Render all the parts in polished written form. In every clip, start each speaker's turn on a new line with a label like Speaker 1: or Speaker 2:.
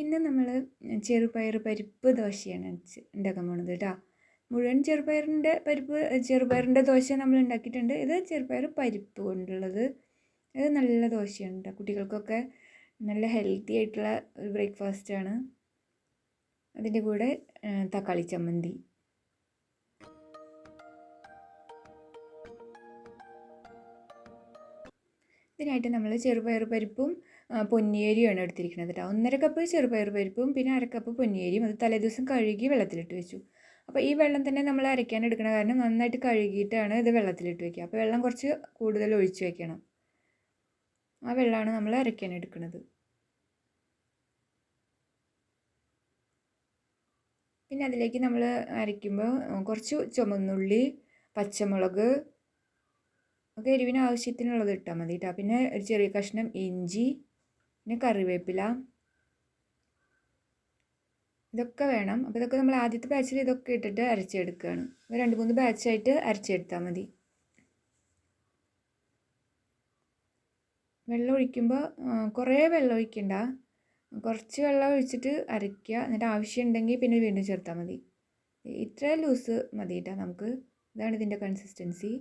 Speaker 1: ഇന്ന് നമ്മൾ ചെറുപയർ പരിപ്പ് ദോശയാണ് ഉണ്ടാക്കാൻ പോണത് കേട്ടോ. മുഴുവൻ ചെറുപയറിൻ്റെ ദോശ നമ്മൾ ഉണ്ടാക്കിയിട്ടുണ്ട്. ഇത് ചെറുപയർ പരിപ്പ് കൊണ്ടുള്ളത്. ഇത് നല്ല ദോശയാണ് കേട്ടോ. കുട്ടികൾക്കൊക്കെ നല്ല ഹെൽത്തി ആയിട്ടുള്ള ഒരു ബ്രേക്ക്ഫാസ്റ്റാണ്. അതിൻ്റെ കൂടെ തക്കാളി ചമ്മന്തി. ഇതിനായിട്ട് നമ്മൾ ചെറുപയർ പരിപ്പും പൊന്നിയേരിയുമാണ് എടുത്തിരിക്കുന്നത് കേട്ടോ. 1.5 കപ്പ് ചെറുപയർ പരിപ്പും പിന്നെ 1/2 കപ്പ് പൊന്നിയേരിയും അത് തലേദിവസം കഴുകി വെള്ളത്തിലിട്ട് വെച്ചു. അപ്പോൾ ഈ വെള്ളം തന്നെ നമ്മൾ അരയ്ക്കാൻ എടുക്കണ കാരണം നന്നായിട്ട് കഴുകിയിട്ടാണ് ഇത് വെള്ളത്തിലിട്ട് വയ്ക്കുക. അപ്പോൾ വെള്ളം കുറച്ച് കൂടുതൽ ഒഴിച്ച് വയ്ക്കണം. ആ വെള്ളമാണ് നമ്മൾ അരയ്ക്കാൻ എടുക്കുന്നത്. പിന്നെ അതിലേക്ക് നമ്മൾ അരയ്ക്കുമ്പോൾ കുറച്ച് ചുവന്നുള്ളി, പച്ചമുളക് ഒക്കെ എരിവിന് ആവശ്യത്തിനുള്ളത് ഇട്ടാൽ മതി കേട്ടോ. പിന്നെ ഒരു ചെറിയ കഷ്ണം ഇഞ്ചി, പിന്നെ കറിവേപ്പില, ഇതൊക്കെ വേണം. അപ്പോൾ ഇതൊക്കെ നമ്മൾ ആദ്യത്തെ ബാച്ചിൽ ഇതൊക്കെ ഇട്ടിട്ട് അരച്ചെടുക്കുകയാണ്. 2-3 ബാച്ചായിട്ട് അരച്ചെടുത്താൽ മതി. വെള്ളം ഒഴിക്കുമ്പോൾ കുറേ വെള്ളം ഒഴിക്കണ്ട, കുറച്ച് വെള്ളം ഒഴിച്ചിട്ട് അരയ്ക്കുക. എന്നിട്ട് ആവശ്യമുണ്ടെങ്കിൽ പിന്നെ വീണ്ടും ചേർത്താൽ മതി. ഇത്ര ലൂസ് മതി കേട്ടോ നമുക്ക്. ഇതാണ് ഇതിൻ്റെ കൺസിസ്റ്റൻസി.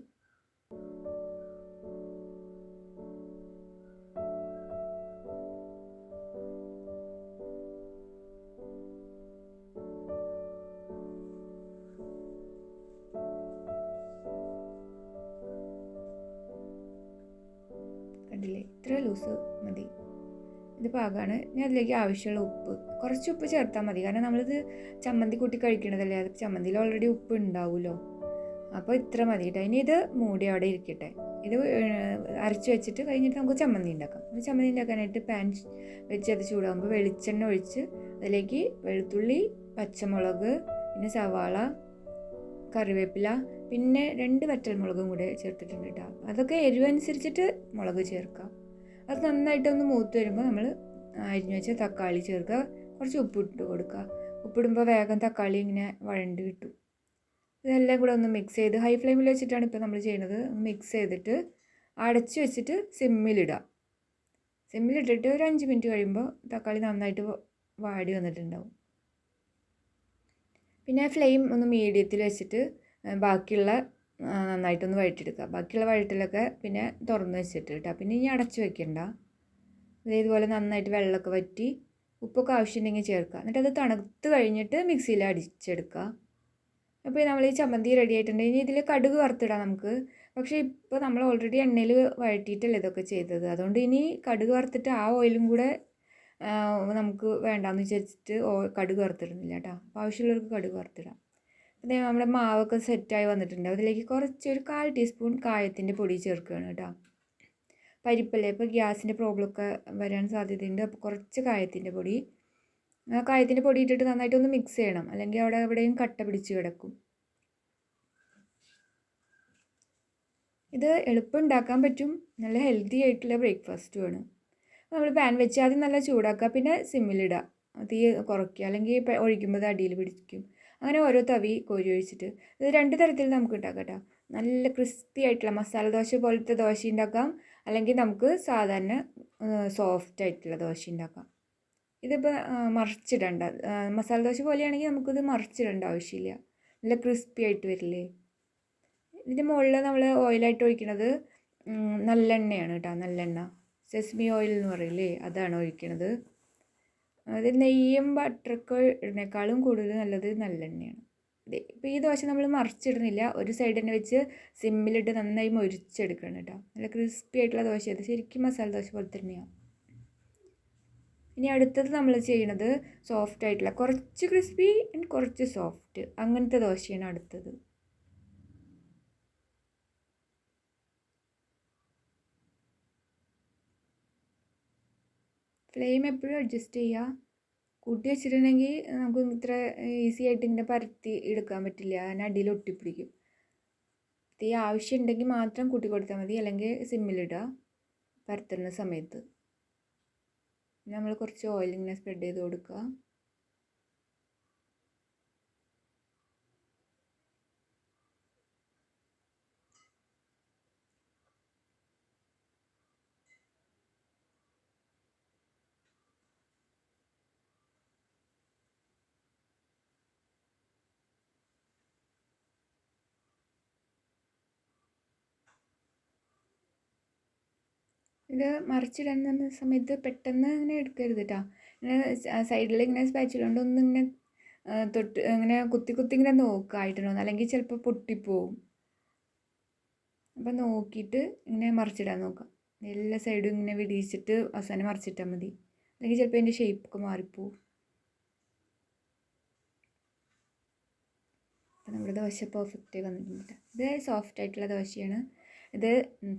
Speaker 1: കണ്ടില്ലേ, ഇത്ര ലൂസ് മതി. ഇത് പാകമാണ്. ഇനി അതിലേക്ക് ആവശ്യമുള്ള ഉപ്പ്, കുറച്ച് ഉപ്പ് ചേർത്താൽ മതി. കാരണം നമ്മളിത് ചമ്മന്തി കൂട്ടി കഴിക്കണതല്ലേ, അത് ചമ്മന്തിയിൽ ഓൾറെഡി ഉപ്പ് ഉണ്ടാവുമല്ലോ. അപ്പോൾ ഇത്ര മതി കേട്ടോ. ഇനി ഇത് മൂടി അവിടെ ഇരിക്കട്ടെ. ഇത് അരച്ച് വെച്ചിട്ട് കഴിഞ്ഞിട്ട് നമുക്ക് ചമ്മന്തി ഉണ്ടാക്കാം. ചമ്മന്തി ഉണ്ടാക്കാനായിട്ട് പാൻ വെച്ച് അത് ചൂടാകുമ്പോൾ വെളിച്ചെണ്ണ ഒഴിച്ച് അതിലേക്ക് വെളുത്തുള്ളി, പച്ചമുളക്, പിന്നെ സവാള, കറിവേപ്പില, പിന്നെ 2 വറ്റൽമുളകും കൂടെ ചേർത്തിട്ടുണ്ട് കേട്ടോ. അതൊക്കെ എരിവനുസരിച്ചിട്ട് മുളക് ചേർക്കാം. അത് നന്നായിട്ടൊന്ന് മൂത്ത് വരുമ്പോൾ നമ്മൾ അരിഞ്ഞു വെച്ച തക്കാളി ചേർക്കുക. കുറച്ച് ഉപ്പിട്ട് കൊടുക്കുക. ഉപ്പിടുമ്പോൾ വേഗം തക്കാളി ഇങ്ങനെ വഴണ്ട് കിട്ടും. ഇതെല്ലാം കൂടെ ഒന്ന് മിക്സ് ചെയ്ത് ഹൈ ഫ്ലെയിമിൽ വെച്ചിട്ടാണ് ഇപ്പോൾ നമ്മൾ ചെയ്യുന്നത്. മിക്സ് ചെയ്തിട്ട് അടച്ച് വെച്ചിട്ട് സിമ്മിലിടുക. സിമ്മിലിട്ടിട്ട് ഒരു 5 മിനിറ്റ് കഴിയുമ്പോൾ തക്കാളി നന്നായിട്ട് വാടി വന്നിട്ടുണ്ടാവും. പിന്നെ ഫ്ലെയിം ഒന്ന് മീഡിയത്തിൽ വെച്ചിട്ട് ബാക്കിയുള്ള നന്നായിട്ടൊന്ന് വഴറ്റിയെടുക്കുക. ബാക്കിയുള്ള വഴറ്റിലൊക്കെ പിന്നെ തുറന്ന് വെച്ചിട്ട് കേട്ടോ. പിന്നെ ഇനി അടച്ച് വെക്കണ്ട. ഇതേപോലെ നന്നായിട്ട് വെള്ളമൊക്കെ വറ്റി ഉപ്പൊക്കെ ആവശ്യമുണ്ടെങ്കിൽ ചേർക്കുക. എന്നിട്ട് അത് തണുത്ത് കഴിഞ്ഞിട്ട് മിക്സിയിൽ അടിച്ചെടുക്കുക. അപ്പോൾ നമ്മൾ ഈ ചമ്മന്തി റെഡി ആയിട്ടുണ്ട്. ഇനി ഇതിൽ കടുക് വറുത്തിടാം നമുക്ക്. പക്ഷേ ഇപ്പോൾ നമ്മൾ ഓൾറെഡി എണ്ണയിൽ വഴറ്റിയിട്ടല്ലേ ഇതൊക്കെ ചെയ്തത്. അതുകൊണ്ട് ഇനി കടുക് വറുത്തിട്ട് ആ ഓയിലും കൂടെ നമുക്ക് വേണ്ടാന്ന് വിചാരിച്ചിട്ട് കടുക് വറുത്തിടുന്നില്ല കേട്ടോ. അപ്പോൾ ആവശ്യമുള്ളവർക്ക് കടുക് വറുത്തിടാം. അതേ നമ്മുടെ മാവൊക്കെ സെറ്റായി വന്നിട്ടുണ്ട്. അതിലേക്ക് ഒരു 1/4 ടീസ്പൂൺ കായത്തിൻ്റെ പൊടി ചേർക്കുകയാണ് കേട്ടോ. പരിപ്പല്ലേ, ഇപ്പോൾ ഗ്യാസിൻ്റെ പ്രോബ്ലമൊക്കെ വരാൻ സാധ്യതയുണ്ട്. അപ്പോൾ കുറച്ച് കായത്തിൻ്റെ പൊടി ഇട്ടിട്ട് നന്നായിട്ടൊന്ന് മിക്സ് ചെയ്യണം. അല്ലെങ്കിൽ അവിടെ എവിടെയും കട്ട പിടിച്ച് കിടക്കും. ഇത് എളുപ്പം ഉണ്ടാക്കാൻ പറ്റും. നല്ല ഹെൽത്തി ആയിട്ടുള്ള ബ്രേക്ക്ഫാസ്റ്റുമാണ്. നമ്മൾ പാൻ വെച്ച് ആദ്യം നല്ല ചൂടാക്കുക. പിന്നെ സിമ്മിലിടുക, തീ കുറയ്ക്കുക. അല്ലെങ്കിൽ ഒഴിക്കുമ്പോൾ അത് അടിയിൽ പിടിക്കും. അങ്ങനെ ഓരോ തവി കോരി ഒഴിച്ചിട്ട് ഇത് 2 തരത്തിൽ നമുക്ക് ഉണ്ടാക്കാം കേട്ടോ. നല്ല ക്രിസ്പി ആയിട്ടുള്ള മസാല ദോശ പോലത്തെ ദോശ ഉണ്ടാക്കാം. അല്ലെങ്കിൽ നമുക്ക് സാധാരണ സോഫ്റ്റ് ആയിട്ടുള്ള ദോശ ഉണ്ടാക്കാം. ഇതിപ്പോൾ മറിച്ചിടണ്ട. മസാല ദോശ പോലെയാണെങ്കിൽ നമുക്കിത് മറിച്ചിടേണ്ട ആവശ്യമില്ല. നല്ല ക്രിസ്പി ആയിട്ട് വരില്ലേ. ഇതിൻ്റെ മുകളിൽ നമ്മൾ ഓയിലായിട്ട് ഒഴിക്കുന്നത് നല്ലെണ്ണയാണ് കേട്ടോ. നല്ലെണ്ണ, സെസ്മി ഓയിൽ എന്ന് പറയില്ലേ, അതാണ് ഒഴിക്കുന്നത്. അത് നെയ്യും ബട്ടറൊക്കെ ഇടുന്നേക്കാളും കൂടുതൽ നല്ലത് നല്ലെണ്ണയാണ്. ഇപ്പോൾ ഈ ദോശ നമ്മൾ മറിച്ചിടുന്നില്ല. ഒരു സൈഡ് തന്നെ വെച്ച് സിമ്മിലിട്ട് നന്നായി മൊരിച്ചെടുക്കണം കേട്ടോ. നല്ല ക്രിസ്പി ആയിട്ടുള്ള ദോശ. അത് ശരിക്കും മസാല ദോശ പോലെ തന്നെയാണ്. ഇനി അടുത്തത് നമ്മൾ ചെയ്യണത് സോഫ്റ്റ് ആയിട്ടുള്ള, കുറച്ച് ക്രിസ്പി ആൻഡ് കുറച്ച് സോഫ്റ്റ്, അങ്ങനത്തെ ദോശയാണ് അടുത്തത്. ഫ്ലെയിം എപ്പോഴും അഡ്ജസ്റ്റ് ചെയ്യുക. കൂട്ടി വെച്ചിട്ടുണ്ടെങ്കിൽ നമുക്ക് ഇത്ര ഈസി ആയിട്ട് ഇങ്ങനെ പരത്തി എടുക്കാൻ പറ്റില്ല. അതിന് അടിയിൽ ഒട്ടിപ്പിടിക്കും. തീ ആവശ്യമുണ്ടെങ്കിൽ മാത്രം കൂട്ടി കൊടുത്താൽ മതി. അല്ലെങ്കിൽ സിമ്മിലിടുക പരത്തുന്ന സമയത്ത്. നമ്മൾ കുറച്ച് ഓയിൽ ഇങ്ങനെ സ്പ്രെഡ് ചെയ്ത് കൊടുക്കുക. ഇത് മറിച്ചിടുന്ന സമയത്ത് പെട്ടെന്ന് ഇങ്ങനെ എടുക്കരുത് കേട്ടോ. ഇങ്ങനെ സൈഡിൽ ഇങ്ങനെ സ്പാച്ചുല കൊണ്ട് ഒന്ന് ഇങ്ങനെ തൊട്ട് ഇങ്ങനെ കുത്തി കുത്തി ഇങ്ങനെ നോക്കുക ആയിട്ടുണ്ടോ, അല്ലെങ്കിൽ ചിലപ്പോൾ പൊട്ടിപ്പോവും. അപ്പം നോക്കിയിട്ട് ഇങ്ങനെ മറിച്ചിടാൻ നോക്കാം. എല്ലാ സൈഡും ഇങ്ങനെ വിടിയിച്ചിട്ട് അവസാനം മറിച്ചിട്ടാൽ മതി, അല്ലെങ്കിൽ ചിലപ്പോൾ അതിൻ്റെ ഷേപ്പൊക്കെ മാറിപ്പോവും. അപ്പം നമ്മുടെ ദോശ പെർഫെക്റ്റ് വന്നിട്ടുണ്ട്. ഇത് സോഫ്റ്റ് ആയിട്ടുള്ള ദോശയാണ്. ഇത്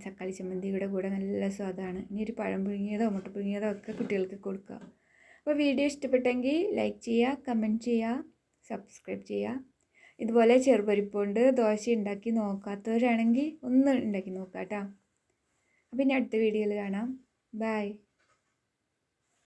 Speaker 1: തക്കാളി ചമ്മന്തിയുടെ കൂടെ നല്ല സ്വാദാണ്. ഇനി ഒരു പഴം പുഴുങ്ങിയതോ മുട്ട പുഴുങ്ങിയതോ ഒക്കെ കുട്ടികൾക്ക് കൊടുക്കുക. അപ്പോൾ വീഡിയോ ഇഷ്ടപ്പെട്ടെങ്കിൽ ലൈക്ക് ചെയ്യുക, കമൻറ്റ് ചെയ്യുക, സബ്സ്ക്രൈബ് ചെയ്യുക. ഇതുപോലെ ചെറുപരിപ്പ് കൊണ്ട് ദോശ ഉണ്ടാക്കി നോക്കാത്തവരാണെങ്കിൽ ഒന്ന് ഉണ്ടാക്കി നോക്കാം കേട്ടോ. അപ്പോൾ ഇനി അടുത്ത വീഡിയോയിൽ കാണാം. ബൈ.